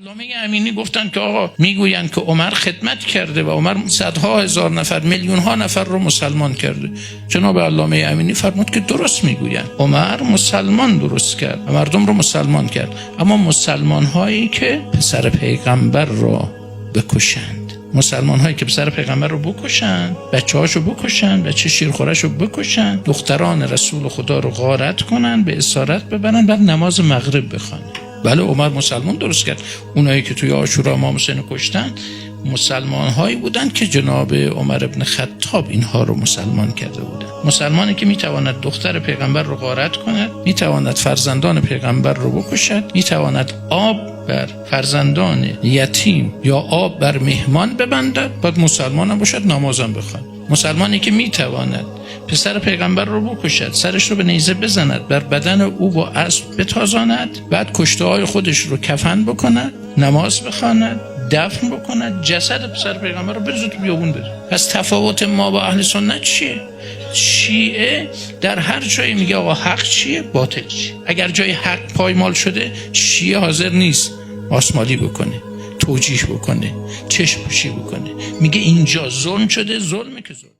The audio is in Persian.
علامه امینی گفتن که آقا میگویند که عمر خدمت کرده و عمر صدها هزار نفر میلیون ها نفر رو مسلمان کرده. جناب علامه امینی فرمود که درست میگویند، عمر مسلمان درست کرد و مردم رو مسلمان کرد، اما مسلمان هایی که پسر پیغمبر رو بکشند، مسلمان هایی که پسر پیغمبر رو بکشند، بچه هاشو بکشند، بچه شیرخورش رو بکشند، دختران رسول خدا رو غارت کنند، به اسارت ببرند، بعد نماز مغرب بخوانند. بله عمر مسلمان درست کرد. اونایی که توی عاشورا امام حسین کشتن مسلمان هایی بودن که جناب عمر ابن خطاب اینها رو مسلمان کرده بودن. مسلمانی که میتواند دختر پیغمبر رو غارت کند، میتواند فرزندان پیغمبر رو بکشد، میتواند آب بر فرزندان یتیم یا آب بر مهمان ببندد، بعد مسلمان هم باشد نمازم بخواند. مسلمانی که میتواند پسر پیغمبر رو بکشد، سرش رو به نیزه بزند، بر بدن او با اسب بتازاند، بعد کشته های خودش رو کفن بکند، نماز بخواند، دفن بکند، جسد پسر پیغمبر رو بریزه تو بیابون بره. پس تفاوت ما با اهل سنت چیه؟ شیعه در هر جایی میگه آقا حق چیه، باطل چیه. اگر جای حق پایمال شده شیعه حاضر نیست آسمالی بکنه، توجیه بکنه، چشم پوشی بکنه، میگه اینجا ظلم شده، ظلمه که ظلم.